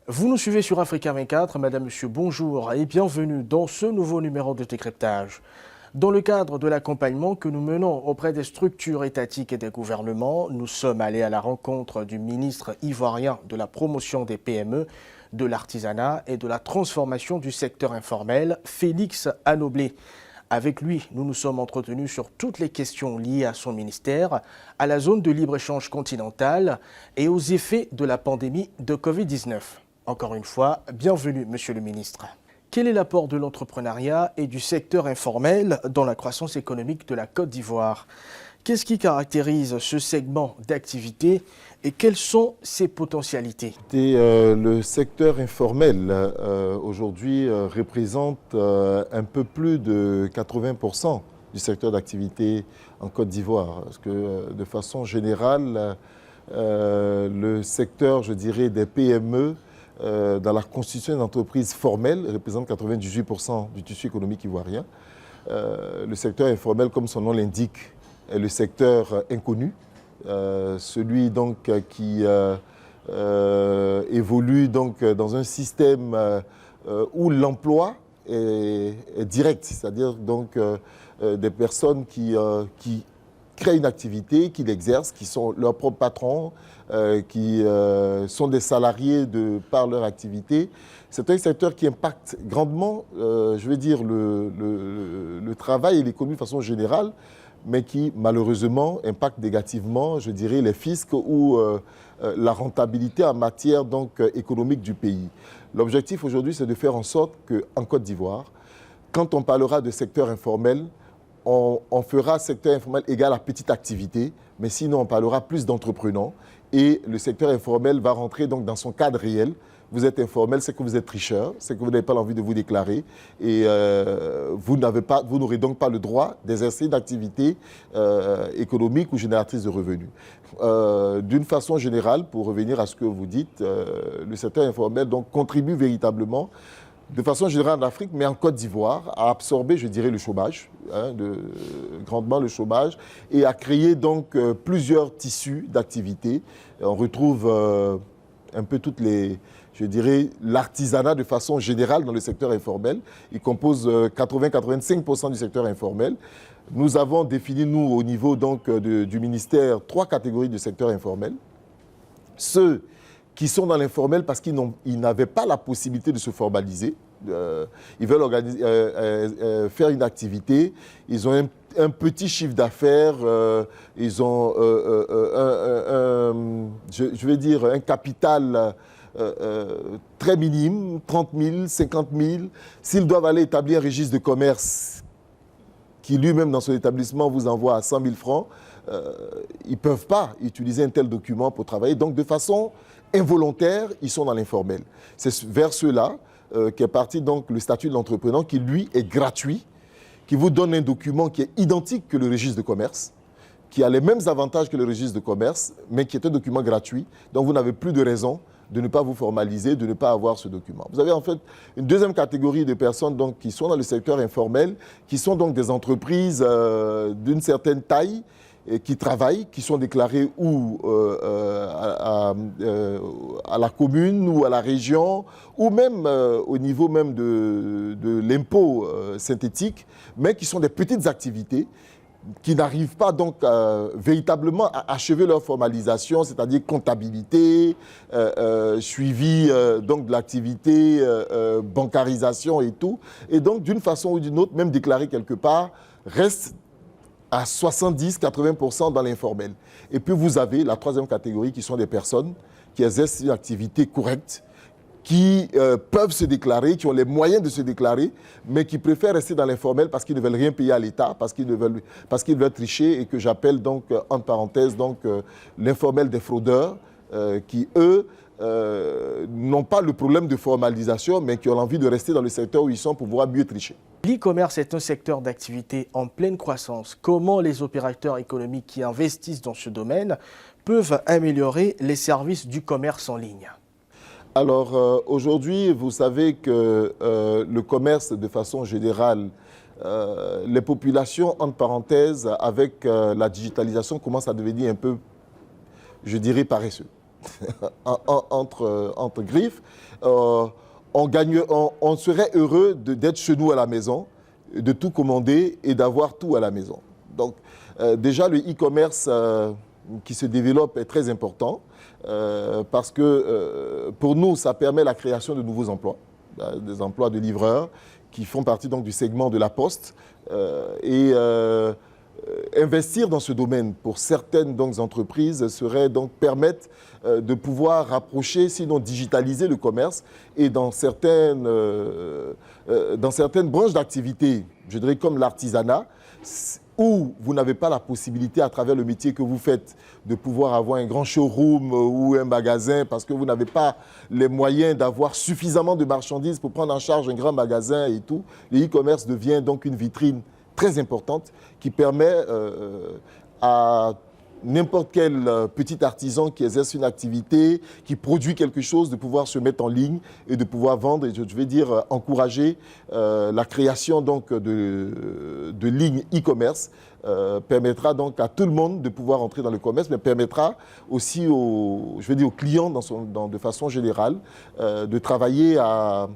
Vous nous suivez sur Africa 24, Madame, Monsieur, bonjour et bienvenue dans ce nouveau numéro de décryptage. Dans le cadre de l'accompagnement que nous menons auprès des structures étatiques et des gouvernements, nous sommes allés à la rencontre du ministre ivoirien de la promotion des PME, de l'artisanat et de la transformation du secteur informel, Félix Anoblé. Avec lui, nous nous sommes entretenus sur toutes les questions liées à son ministère, à la zone de libre-échange continentale et aux effets de la pandémie de Covid-19. Encore une fois, bienvenue, Monsieur le ministre. Quel est l'apport de l'entrepreneuriat et du secteur informel dans la croissance économique de la Côte d'Ivoire? Qu'est-ce qui caractérise ce segment d'activité et quelles sont ses potentialités? Le secteur informel aujourd'hui représente un peu plus de 80% du secteur d'activité en Côte d'Ivoire. Parce que de façon générale, le secteur, je dirais, des PME dans la constitution d'entreprises formelles représente 98% du tissu économique ivoirien. Le secteur informel, comme son nom l'indique, est le secteur inconnu, celui donc qui évolue donc dans un système où l'emploi est direct, c'est-à-dire donc des personnes qui créent une activité, qui l'exercent, qui sont leurs propres patrons, qui sont des salariés par leur activité. C'est un secteur qui impacte grandement, je veux dire, le travail et l'économie de façon générale, mais qui malheureusement impacte négativement, je dirais, les fiscs ou la rentabilité en matière donc, économique du pays. L'objectif aujourd'hui, c'est de faire en sorte qu'en Côte d'Ivoire, quand on parlera de secteur informel, on fera secteur informel égal à petite activité, mais sinon on parlera plus d'entrepreneurs et le secteur informel va rentrer donc dans son cadre réel. Vous êtes informel, c'est que vous êtes tricheur, c'est que vous n'avez pas l'envie de vous déclarer et vous n'aurez donc pas le droit d'exercer une activité économique ou génératrice de revenus. D'une façon générale, pour revenir à ce que vous dites, le secteur informel donc, contribue véritablement de façon générale en Afrique, mais en Côte d'Ivoire, à absorber, je dirais, le chômage, grandement le chômage, et à créer donc plusieurs tissus d'activité. On retrouve un peu toutes les, je dirais, l'artisanat de façon générale dans le secteur informel. Il compose 80-85% du secteur informel. Nous avons défini, nous, au niveau donc, du ministère, 3 catégories de secteur informel. Ceux qui sont dans l'informel parce qu'ils n'avaient pas la possibilité de se formaliser. Ils veulent faire une activité, ils ont un petit chiffre d'affaires, ils ont je vais dire un capital très minime, 30 000, 50 000. S'ils doivent aller établir un registre de commerce qui lui-même dans son établissement vous envoie à 100 000 francs, ils ne peuvent pas utiliser un tel document pour travailler. Donc de façon involontaire, ils sont dans l'informel. C'est vers ceux-là qu'est parti donc le statut de l'entrepreneur qui, lui, est gratuit, qui vous donne un document qui est identique que le registre de commerce, qui a les mêmes avantages que le registre de commerce, mais qui est un document gratuit. Donc vous n'avez plus de raison de ne pas vous formaliser, de ne pas avoir ce document. Vous avez en fait une deuxième catégorie de personnes donc, qui sont dans le secteur informel, qui sont donc des entreprises d'une certaine taille, qui travaillent, qui sont déclarés ou à la commune ou à la région, ou même au niveau même de l'impôt synthétique, mais qui sont des petites activités qui n'arrivent pas donc véritablement à achever leur formalisation, c'est-à-dire comptabilité, suivi donc de l'activité, bancarisation et tout. Et donc, d'une façon ou d'une autre, même déclaré quelque part, reste à 70-80% dans l'informel. Et puis vous avez la troisième catégorie qui sont des personnes qui exercent une activité correcte, qui peuvent se déclarer, qui ont les moyens de se déclarer, mais qui préfèrent rester dans l'informel parce qu'ils ne veulent rien payer à l'État, parce qu'ils veulent tricher et que j'appelle donc, entre parenthèses, l'informel des fraudeurs qui, eux, n'ont pas le problème de formalisation, mais qui ont envie de rester dans le secteur où ils sont pour pouvoir mieux tricher. L'e-commerce est un secteur d'activité en pleine croissance. Comment les opérateurs économiques qui investissent dans ce domaine peuvent améliorer les services du commerce en ligne? Alors aujourd'hui, vous savez que le commerce, de façon générale, les populations, entre parenthèses, avec la digitalisation, commencent à devenir un peu, je dirais, paresseux. entre griffes, on serait heureux d'être chez nous à la maison, de tout commander et d'avoir tout à la maison. Donc déjà le e-commerce qui se développe est très important parce que pour nous ça permet la création de nouveaux emplois, des emplois de livreurs qui font partie donc du segment de la poste investir dans ce domaine pour certaines donc, entreprises serait donc permettre de pouvoir rapprocher, sinon digitaliser le commerce et dans certaines branches d'activité, je dirais comme l'artisanat, où vous n'avez pas la possibilité à travers le métier que vous faites de pouvoir avoir un grand showroom ou un magasin parce que vous n'avez pas les moyens d'avoir suffisamment de marchandises pour prendre en charge un grand magasin et tout. Le e-commerce devient donc une vitrine très importante qui permet à n'importe quel petit artisan qui exerce une activité, qui produit quelque chose, de pouvoir se mettre en ligne et de pouvoir vendre, et je vais dire encourager la création donc, de lignes e-commerce permettra donc à tout le monde de pouvoir entrer dans le commerce, mais permettra aussi aux clients de façon générale de travailler à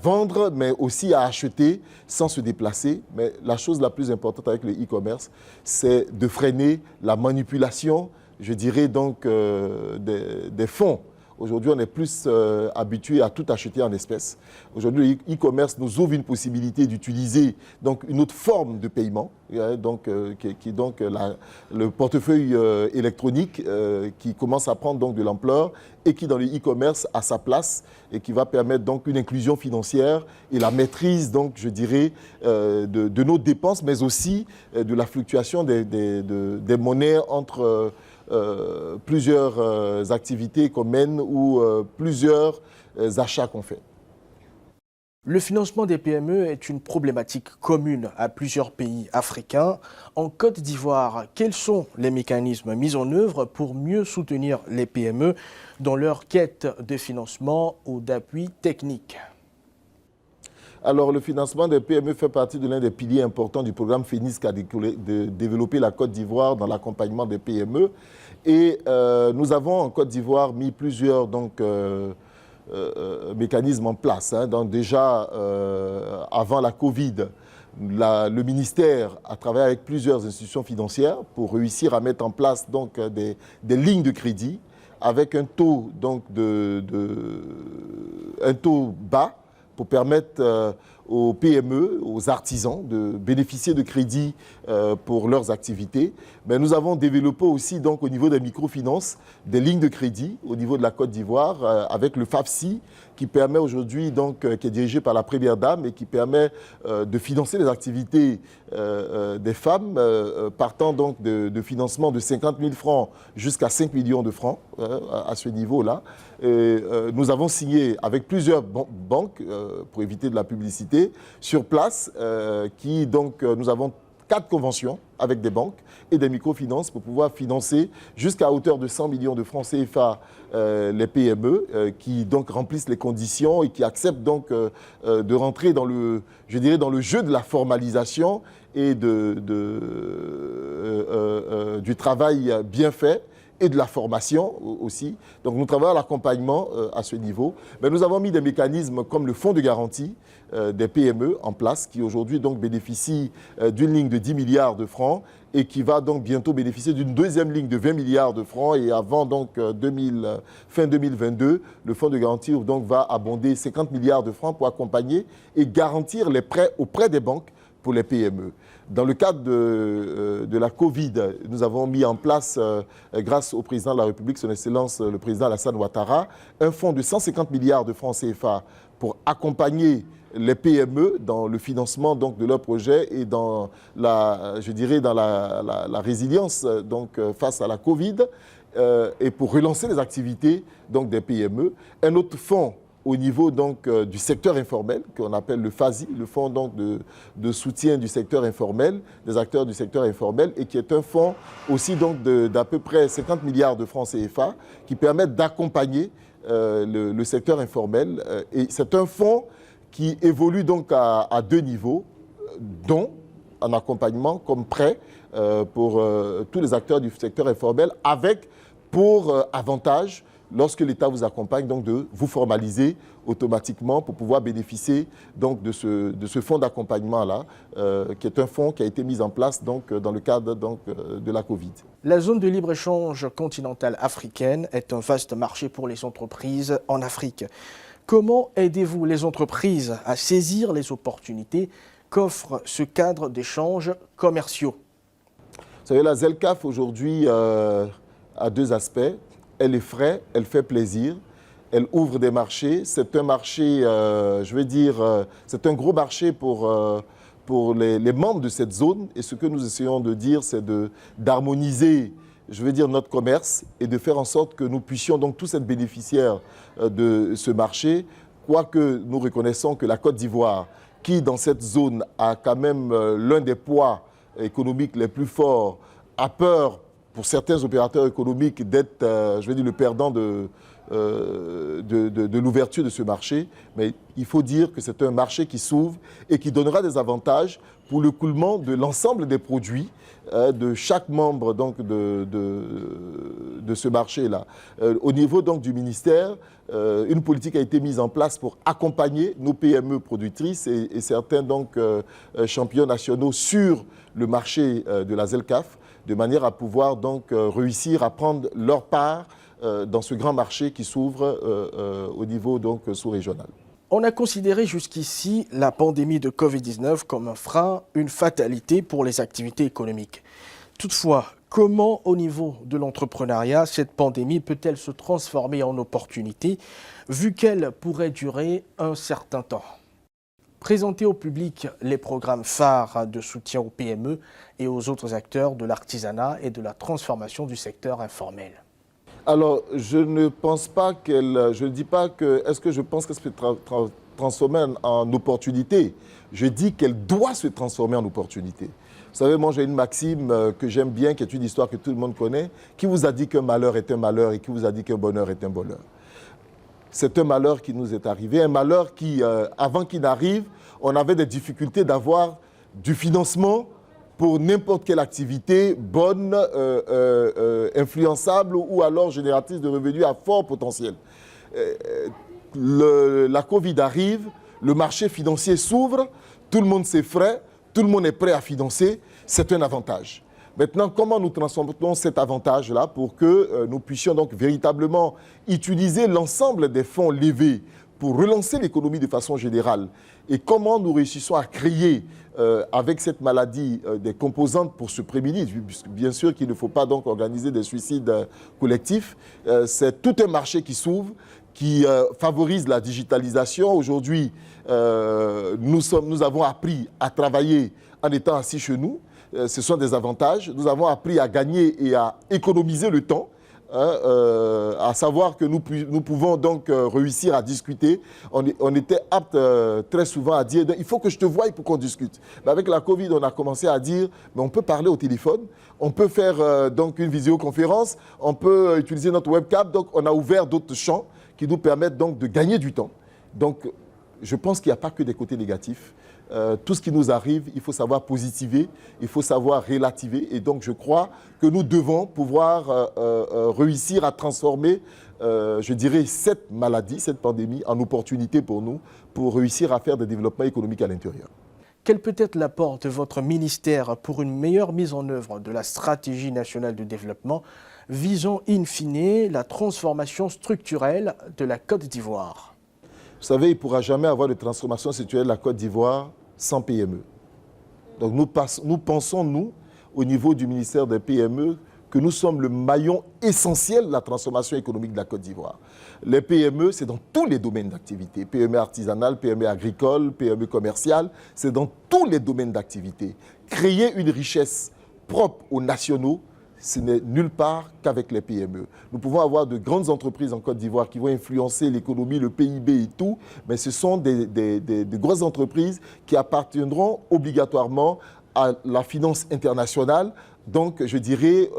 vendre, mais aussi à acheter sans se déplacer. Mais la chose la plus importante avec le e-commerce, c'est de freiner la manipulation, je dirais donc, des fonds. Aujourd'hui, on est plus habitué à tout acheter en espèces. Aujourd'hui, le e-commerce nous ouvre une possibilité d'utiliser donc une autre forme de paiement, donc, qui est donc le portefeuille électronique qui commence à prendre donc de l'ampleur et qui dans le e-commerce a sa place et qui va permettre donc une inclusion financière et la maîtrise donc je dirais de nos dépenses, mais aussi de la fluctuation des monnaies entre plusieurs activités qu'on mène ou plusieurs achats qu'on fait. Le financement des PME est une problématique commune à plusieurs pays africains. En Côte d'Ivoire, quels sont les mécanismes mis en œuvre pour mieux soutenir les PME dans leur quête de financement ou d'appui technique? Alors, le financement des PME fait partie de l'un des piliers importants du programme FENIS qui a développé la Côte d'Ivoire dans l'accompagnement des PME. Et nous avons en Côte d'Ivoire mis plusieurs mécanismes en place. Donc déjà, avant la Covid, le ministère a travaillé avec plusieurs institutions financières pour réussir à mettre en place donc, des lignes de crédit avec un taux, donc, un taux bas pour permettre aux PME, aux artisans de bénéficier de crédits pour leurs activités. Mais nous avons développé aussi donc, au niveau des microfinances des lignes de crédit au niveau de la Côte d'Ivoire avec le FAFSI qui permet aujourd'hui, donc, qui est dirigé par la Première Dame et qui permet de financer les activités des femmes partant donc de financement de 50 000 francs jusqu'à 5 millions de francs à ce niveau-là. Nous avons signé avec plusieurs banques, pour éviter de la publicité, sur place, nous avons 4 conventions avec des banques et des microfinances pour pouvoir financer jusqu'à hauteur de 100 millions de francs CFA les PME qui donc remplissent les conditions et qui acceptent donc de rentrer dans le jeu de la formalisation et du travail bien fait et de la formation aussi. Donc nous travaillons à l'accompagnement à ce niveau. Mais nous avons mis des mécanismes comme le fonds de garantie des PME en place qui aujourd'hui donc bénéficie d'une ligne de 10 milliards de francs et qui va donc bientôt bénéficier d'une deuxième ligne de 20 milliards de francs et avant donc fin 2022, le fonds de garantie donc va abonder 50 milliards de francs pour accompagner et garantir les prêts auprès des banques pour les PME. Dans le cadre de la Covid, nous avons mis en place, grâce au président de la République, son Excellence, le président Alassane Ouattara, un fonds de 150 milliards de francs CFA pour accompagner les PME dans le financement donc, de leurs projets et dans la résilience donc, face à la Covid et pour relancer les activités donc, des PME. Un autre fonds au niveau donc, du secteur informel, qu'on appelle le FASI, le fonds donc, de soutien du secteur informel, des acteurs du secteur informel, et qui est un fonds aussi d'à peu près 50 milliards de francs CFA, qui permettent d'accompagner le secteur informel. Et c'est un fonds qui évolue donc à 2 niveaux, dont un accompagnement comme prêt pour tous les acteurs du secteur informel, avec pour avantage, lorsque l'État vous accompagne, donc de vous formaliser automatiquement pour pouvoir bénéficier donc, de ce fonds d'accompagnement-là, qui est un fonds qui a été mis en place donc, dans le cadre donc, de la Covid. La zone de libre-échange continentale africaine est un vaste marché pour les entreprises en Afrique. Comment aidez-vous les entreprises à saisir les opportunités qu'offre ce cadre d'échanges commerciaux? Vous savez, la ZLECAf aujourd'hui a deux aspects. Elle est frais, elle fait plaisir, elle ouvre des marchés. C'est un marché, je veux dire, c'est un gros marché pour les membres de cette zone. Et ce que nous essayons de dire, c'est d'harmoniser, je veux dire, notre commerce et de faire en sorte que nous puissions donc tous être bénéficiaires de ce marché. Quoique nous reconnaissons que la Côte d'Ivoire, qui dans cette zone a quand même l'un des poids économiques les plus forts, a peur pour certains opérateurs économiques d'être, je vais dire, le perdant de l'ouverture de ce marché. Mais il faut dire que c'est un marché qui s'ouvre et qui donnera des avantages pour le coulement de l'ensemble des produits de chaque membre donc, de ce marché-là. Au niveau donc, du ministère, une politique a été mise en place pour accompagner nos PME productrices et certains donc, champions nationaux sur le marché de la ZLECAf, de manière à pouvoir donc réussir à prendre leur part dans ce grand marché qui s'ouvre au niveau donc sous-régional. On a considéré jusqu'ici la pandémie de Covid-19 comme un frein, une fatalité pour les activités économiques. Toutefois, comment au niveau de l'entrepreneuriat cette pandémie peut-elle se transformer en opportunité vu qu'elle pourrait durer un certain temps? Présenter au public les programmes phares de soutien aux PME et aux autres acteurs de l'artisanat et de la transformation du secteur informel. Alors, je ne pense pas je ne dis pas que, est-ce que je pense qu'elle se peut transformer en opportunité? Je dis qu'elle doit se transformer en opportunité. Vous savez, moi j'ai une maxime que j'aime bien, qui est une histoire que tout le monde connaît. Qui vous a dit qu'un malheur est un malheur et qui vous a dit qu'un bonheur est un bonheur? C'est un malheur qui nous est arrivé, un malheur qui, avant qu'il n'arrive, on avait des difficultés d'avoir du financement pour n'importe quelle activité bonne, influençable ou alors génératrice de revenus à fort potentiel. La Covid arrive, le marché financier s'ouvre, tout le monde s'effraie, tout le monde est prêt à financer, c'est un avantage. Maintenant, comment nous transformons cet avantage-là pour que nous puissions donc véritablement utiliser l'ensemble des fonds levés pour relancer l'économie de façon générale? Et comment nous réussissons à créer avec cette maladie des composantes pour se prémunir? Bien sûr qu'il ne faut pas donc organiser des suicides collectifs. C'est tout un marché qui s'ouvre, qui favorise la digitalisation. Aujourd'hui, nous avons appris à travailler en étant assis chez nous. Ce sont des avantages. Nous avons appris à gagner et à économiser le temps, à savoir que nous pouvons donc réussir à discuter. On était apte très souvent à dire « il faut que je te voie pour qu'on discute ». Mais avec la Covid, on a commencé à dire « mais on peut parler au téléphone, on peut faire donc une visioconférence, on peut utiliser notre webcam ». Donc on a ouvert d'autres champs qui nous permettent donc de gagner du temps. Donc je pense qu'il n'y a pas que des côtés négatifs. Tout ce qui nous arrive, il faut savoir positiver, il faut savoir relativer. Et donc, je crois que nous devons pouvoir réussir à transformer, je dirais, cette maladie, cette pandémie, en opportunité pour nous, pour réussir à faire des développements économiques à l'intérieur. Quel peut être l'apport de votre ministère pour une meilleure mise en œuvre de la stratégie nationale de développement visant in fine la transformation structurelle de la Côte d'Ivoire? Vous savez, il ne pourra jamais avoir de transformation structurelle de la Côte d'Ivoire sans PME. Donc nous pensons, nous, au niveau du ministère des PME, que nous sommes le maillon essentiel de la transformation économique de la Côte d'Ivoire. Les PME, c'est dans tous les domaines d'activité. PME artisanale, PME agricole, PME commerciale, c'est dans tous les domaines d'activité. Créer une richesse propre aux nationaux, ce n'est nulle part qu'avec les PME. Nous pouvons avoir de grandes entreprises en Côte d'Ivoire qui vont influencer l'économie, le PIB et tout, mais ce sont des grosses entreprises qui appartiendront obligatoirement à la finance internationale, donc je dirais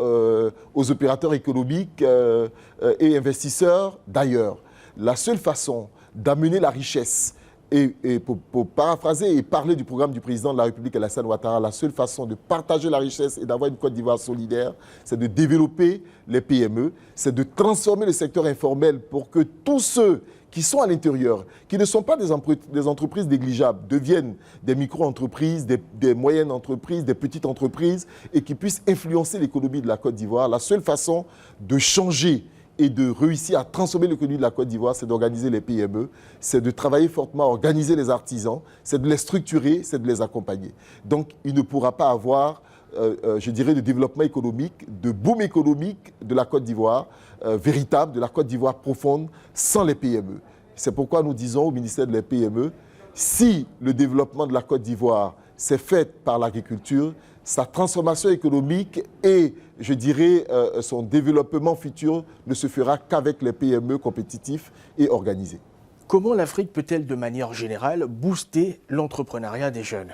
aux opérateurs économiques et investisseurs d'ailleurs. La seule façon d'amener la richesse Et pour paraphraser et parler du programme du président de la République, Alassane Ouattara, la seule façon de partager la richesse et d'avoir une Côte d'Ivoire solidaire, c'est de développer les PME, c'est de transformer le secteur informel pour que tous ceux qui sont à l'intérieur, qui ne sont pas des entreprises négligeables, deviennent des micro-entreprises, des moyennes entreprises, des petites entreprises, et qui puissent influencer l'économie de la Côte d'Ivoire. La seule façon de changer et de réussir à transformer l'économie de la Côte d'Ivoire, c'est d'organiser les PME, c'est de travailler fortement à organiser les artisans, c'est de les structurer, c'est de les accompagner. Donc, il ne pourra pas avoir, je dirais, de développement économique, de boom économique de la Côte d'Ivoire, véritable, de la Côte d'Ivoire profonde, sans les PME. C'est pourquoi nous disons au ministère de les PME, si le développement de la Côte d'Ivoire s'est fait par l'agriculture, sa transformation économique et, je dirais, son développement futur ne se fera qu'avec les PME compétitifs et organisés. Comment l'Afrique peut-elle, de manière générale, booster l'entrepreneuriat des jeunes?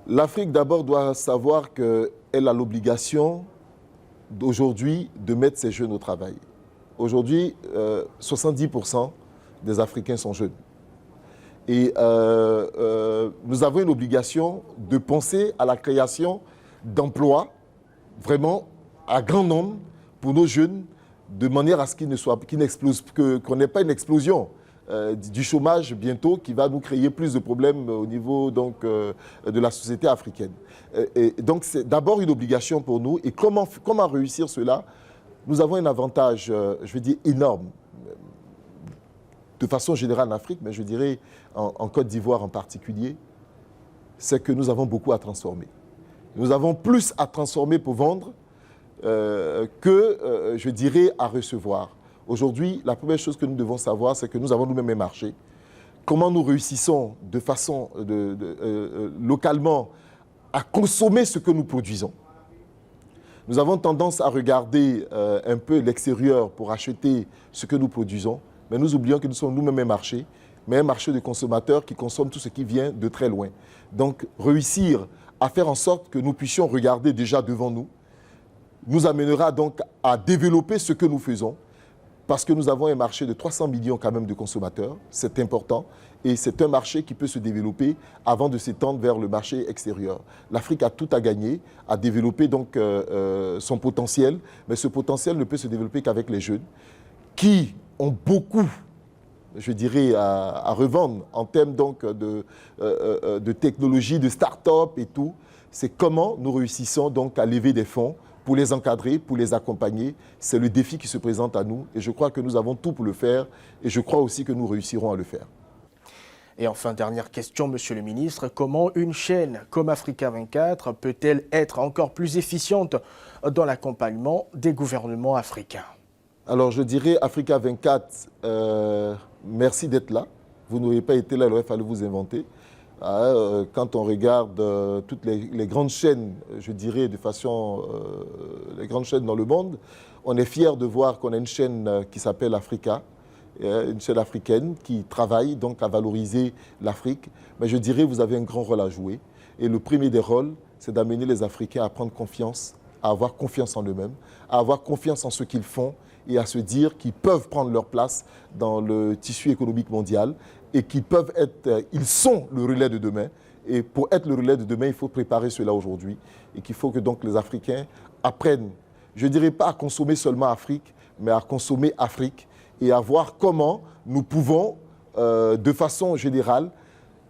L'Afrique, d'abord, doit savoir qu'elle a l'obligation d'aujourd'hui de mettre ses jeunes au travail. Aujourd'hui, 70% des Africains sont jeunes. Et nous avons une obligation de penser à la création d'emplois vraiment à grand nombre pour nos jeunes, de manière à ce qu'ils n'explosent, qu'on n'ait pas une explosion du chômage bientôt qui va nous créer plus de problèmes au niveau donc, de la société africaine. Et donc c'est d'abord une obligation pour nous. Et comment réussir cela? Nous avons un avantage, je veux dire, énorme, de façon générale en Afrique, mais je dirais en Côte d'Ivoire en particulier, c'est que nous avons beaucoup à transformer. Nous avons plus à transformer pour vendre que, je dirais, à recevoir. Aujourd'hui, la première chose que nous devons savoir, c'est que nous avons nous-mêmes un marché. Comment nous réussissons de façon localement à consommer ce que nous produisons. Nous avons tendance à regarder un peu l'extérieur pour acheter ce que nous produisons, mais nous oublions que nous sommes nous-mêmes un marché, mais un marché de consommateurs qui consomment tout ce qui vient de très loin. Donc, réussir à faire en sorte que nous puissions regarder déjà devant nous, nous amènera donc à développer ce que nous faisons, parce que nous avons un marché de 300 millions quand même de consommateurs, c'est important, et c'est un marché qui peut se développer avant de s'étendre vers le marché extérieur. L'Afrique a tout à gagner, à développer donc son potentiel, mais ce potentiel ne peut se développer qu'avec les jeunes, qui ont beaucoup, je dirais, à revendre en termes donc de technologie, de start-up et tout. C'est comment nous réussissons donc à lever des fonds pour les encadrer, pour les accompagner. C'est le défi qui se présente à nous et je crois que nous avons tout pour le faire et je crois aussi que nous réussirons à le faire. Et enfin, dernière question, Monsieur le Ministre, comment une chaîne comme Africa 24 peut-elle être encore plus efficiente dans l'accompagnement des gouvernements africains? Alors je dirais Africa 24, merci d'être là. Vous n'auriez pas été là, il aurait fallu vous inventer. Quand on regarde toutes les grandes chaînes, je dirais de façon, les grandes chaînes dans le monde, on est fiers de voir qu'on a une chaîne qui s'appelle Africa, une chaîne africaine qui travaille donc à valoriser l'Afrique. Mais je dirais vous avez un grand rôle à jouer. Et le premier des rôles, c'est d'amener les Africains à prendre confiance, à avoir confiance en eux-mêmes, à avoir confiance en ce qu'ils font et à se dire qu'ils peuvent prendre leur place dans le tissu économique mondial et qu'ils peuvent être, ils sont le relais de demain. Et pour être le relais de demain, il faut préparer cela aujourd'hui et qu'il faut que donc les Africains apprennent, je ne dirais pas à consommer seulement Afrique, mais à consommer Afrique et à voir comment nous pouvons, de façon générale,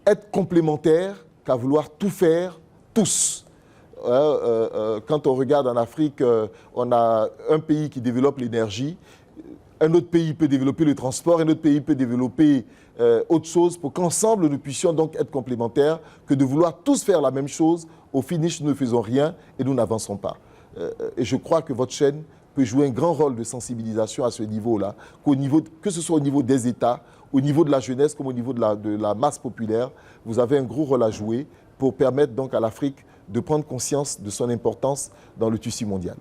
être complémentaires qu'à vouloir tout faire tous. Quand on regarde en Afrique, on a un pays qui développe l'énergie, un autre pays peut développer le transport, un autre pays peut développer autre chose pour qu'ensemble nous puissions donc être complémentaires, que de vouloir tous faire la même chose, au finish nous ne faisons rien et nous n'avançons pas. Et je crois que votre chaîne peut jouer un grand rôle de sensibilisation à ce niveau-là, que ce soit au niveau des États, au niveau de la jeunesse comme au niveau de la masse populaire, vous avez un gros rôle à jouer pour permettre donc à l'Afrique de prendre conscience de son importance dans le tissu mondial.